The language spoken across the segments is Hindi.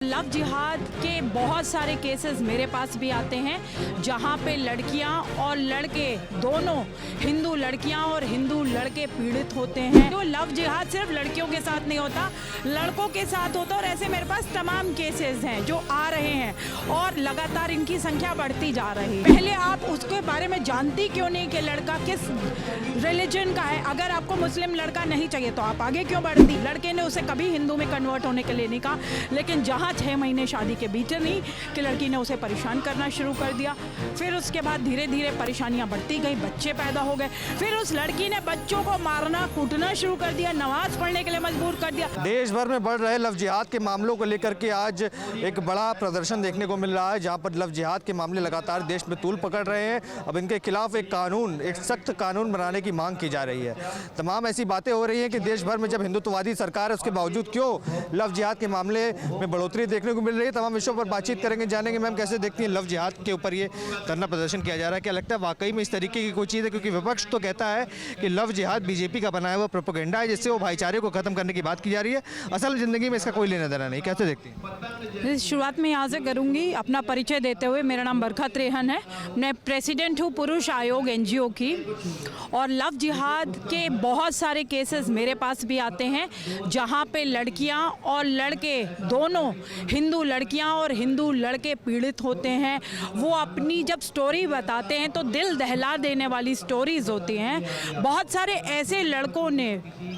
लव जिहाद के बहुत सारे केसेस मेरे पास भी आते हैं जहां पे लड़कियां और लड़के दोनों, हिंदू लड़कियां और हिंदू लड़के पीड़ित होते हैं। तो लव जिहाद सिर्फ लड़कियों के साथ नहीं होता, लड़कों के साथ होता। और ऐसे मेरे पास तमाम केसेस हैं जो आ रहे हैं और लगातार इनकी संख्या बढ़ती जा रही है। पहले आप उसके बारे में जानती क्यों नहीं कि लड़का किस रिलीजन का है। अगर आपको मुस्लिम लड़का नहीं चाहिए तो आप आगे क्यों बढ़ती। लड़के ने उसे कभी हिंदू में कन्वर्ट होने के लिए नहीं कहा, लेकिन जहाँ 6 महीने शादी के बीते नहीं कि लड़की ने उसे परेशान करना शुरू कर दिया। फिर उसके बाद धीरे धीरे परेशानियां बढ़ती गई, बच्चे पैदा हो गए। फिर उस लड़की ने बच्चों को मारना कूटना शुरू कर दिया, नमाज पढ़ने के लिए मजबूर कर दिया। देश भर में बढ़ रहे लव जिहाद के मामलों को लेकर के आज एक बड़ा प्रदर्शन देखने को मिल रहा है, जहां पर लव जिहाद के मामले लगातार देश में तूल पकड़ रहे हैं। अब इनके खिलाफ एक सख्त कानून बनाने की मांग की जा रही है। तमाम ऐसी बातें हो रही हैं कि देश भर में जब हिंदुत्ववादी सरकार है, उसके बावजूद क्यों लव जिहाद के मामले में बढ़ोतरी देखने को मिल रही है। तमाम विषयों पर बातचीत करेंगे, जानेंगे मैम कैसे देखती हैं लव जिहाद के ऊपर ये धरना प्रदर्शन किया जा रहा है। क्या लगता है वाकई में इस तरीके की कोई चीज़ है? क्योंकि विपक्ष तो कहता है कि लव जिहाद बीजेपी का बनाया हुआ प्रोपेगेंडा है, जिससे वो भाईचारे को खत्म करने की बात की जा रही है। असल जिंदगी में इसका कोई लेना देना नहीं। कैसे देखती हैं? शुरुआत में यहाँ से करूँगी अपना परिचय देते हुए। मेरा नाम बरखत रेहन है, मैं प्रेसिडेंट हूँ पुरुष आयोग NGO की। और लव जिहाद के बहुत सारे केसेस मेरे पास भी आते हैं जहाँ पे लड़कियाँ और लड़के दोनों, हिंदू लड़कियां और हिंदू लड़के पीड़ित होते हैं। वो अपनी जब स्टोरी बताते हैं तो दिल दहला देने वाली स्टोरीज होती हैं। बहुत सारे ऐसे लड़कों ने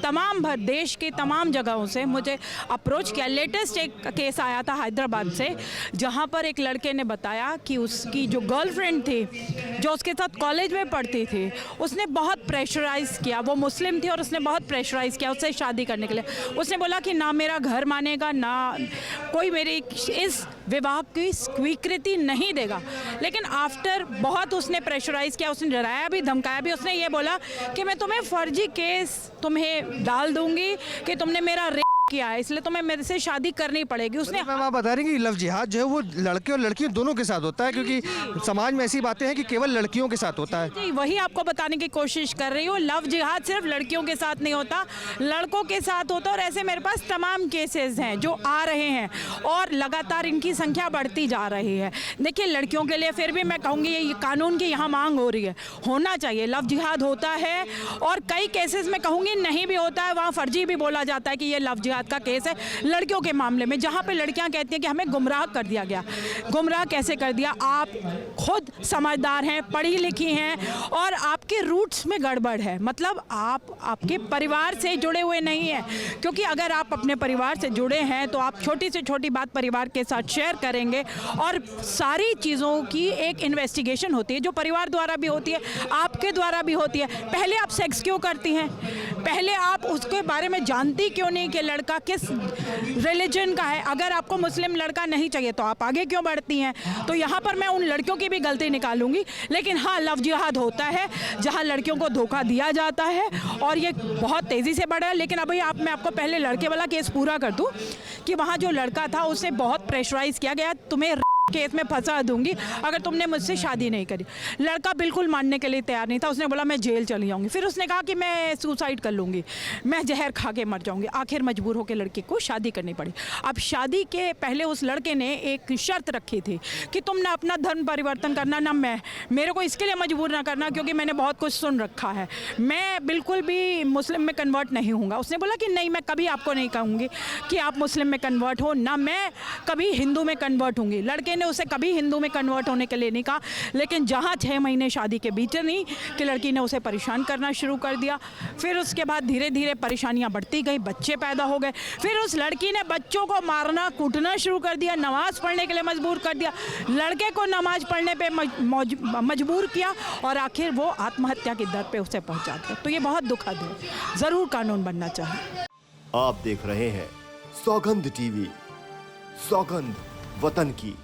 तमाम भर देश के तमाम जगहों से मुझे अप्रोच किया। लेटेस्ट एक केस आया था हैदराबाद से, जहां पर एक लड़के ने बताया कि उसकी जो गर्लफ्रेंड थी, जो उसके साथ कॉलेज में पढ़ती थी, उसने बहुत प्रेशराइज किया। वो मुस्लिम थी और उसने बहुत प्रेशराइज किया उससे शादी करने के लिए। उसने बोला कि ना मेरा घर मानेगा, ना कोई मेरी इस विवाह की स्वीकृति नहीं देगा। लेकिन आफ्टर बहुत उसने प्रेशराइज किया, उसने डराया भी, धमकाया भी। उसने ये बोला कि मैं तुम्हें फर्जी केस तुम्हें डाल दूंगी कि तुमने मेरा रेप किया है, इसलिए तुम्हें मेरे से शादी करनी पड़ेगी। उसने मैम आप बता रही हैं कि लव जिहाद जो है वो लड़के और लड़कियों दोनों के साथ होता है, क्योंकि समाज में ऐसी बातें हैं कि केवल लड़कियों के साथ होता है। जी, वही आपको बताने की कोशिश कर रही हूँ। लव जिहाद सिर्फ लड़कियों के साथ नहीं होता, लड़कों के साथ होता। और ऐसे मेरे पास तमाम केसेस हैं जो आ रहे हैं और लगातार इनकी संख्या बढ़ती जा रही है। देखिए, लड़कियों के लिए फिर भी मैं कहूँगी ये कानून की यहाँ मांग हो रही है, होना चाहिए। लव जिहाद होता है और कई केसेस में कहूँगी नहीं भी होता है, वहाँ फर्जी भी बोला जाता है कि ये लव जिहाद का केस है। लड़कियों के मामले में जहाँ पे लड़कियाँ कहती हैं कि हमें गुमराह कर दिया गया। गुमराह कैसे कर दिया? आप खुद समझदार हैं, पढ़ी लिखी हैं और आपके रूट्स में गड़बड़ है। मतलब आप आपके परिवार से जुड़े हुए नहीं हैं, क्योंकि अगर आप अपने परिवार से जुड़े हैं तो आप छोटी से छोटी बात परिवार के साथ शेयर करेंगे और सारी चीज़ों की एक इन्वेस्टिगेशन होती है, जो परिवार द्वारा भी होती है, आपके द्वारा भी होती है। पहले आप सेक्स क्यों करती हैं? पहले आप उसके बारे में जानती क्यों नहीं कि लड़का किस रिलीजन का है। अगर आपको मुस्लिम लड़का नहीं चाहिए तो आप आगे क्यों बढ़ती हैं। तो यहाँ पर मैं उन लड़कियों की भी गलती निकालूंगी। लेकिन हाँ, लव जिहाद होता है जहाँ लड़कियों को धोखा दिया जाता है और ये बहुत तेज़ी से बढ़ रहा है। लेकिन अभी मैं आपको पहले लड़के वाला केस पूरा कर दूँ कि वहाँ जो लड़का था उसे बहुत प्रेशराइज किया गया, तुम्हें केस में फंसा दूंगी अगर तुमने मुझसे शादी नहीं करी। लड़का बिल्कुल मानने के लिए तैयार नहीं था। उसने बोला मैं जेल चली जाऊंगी। फिर उसने कहा कि मैं सुसाइड कर लूंगी, मैं जहर खा के मर जाऊंगी। आखिर मजबूर होकर लड़के को शादी करनी पड़ी। अब शादी के पहले उस लड़के ने एक शर्त रखी थी कि तुम ना अपना धर्म परिवर्तन करना, ना मेरे को इसके लिए मजबूर ना करना, क्योंकि मैंने बहुत कुछ सुन रखा है, मैं बिल्कुल भी मुस्लिम में कन्वर्ट नहीं हूँगा। उसने बोला कि नहीं, मैं कभी आपको नहीं कहूँगी कि आप मुस्लिम में कन्वर्ट हो, ना मैं कभी हिंदू में कन्वर्ट होंगी। लड़के ने उसे कभी हिंदू में कन्वर्ट होने के लिए नहीं कहा, लेकिन जहाँ 6 महीने शादी के बीते नहीं कि लड़की ने उसे परेशान करना शुरू कर दिया। फिर उसके बाद धीरे धीरे परेशानियां बढ़ती गई, बच्चे पैदा हो गए। फिर उस लड़की ने बच्चों को मारना कूटना शुरू कर दिया, नमाज पढ़ने के लिए मजबूर कर दिया, लड़के को नमाज पढ़ने पे मजबूर किया और आखिर वो आत्महत्या की दर पे उसे पहुंचा दिया। तो ये बहुत दुखद है, ज़रूर कानून बनना चाहिए। आप देख रहे हैं सौगंध TV, सौगंध वतन की।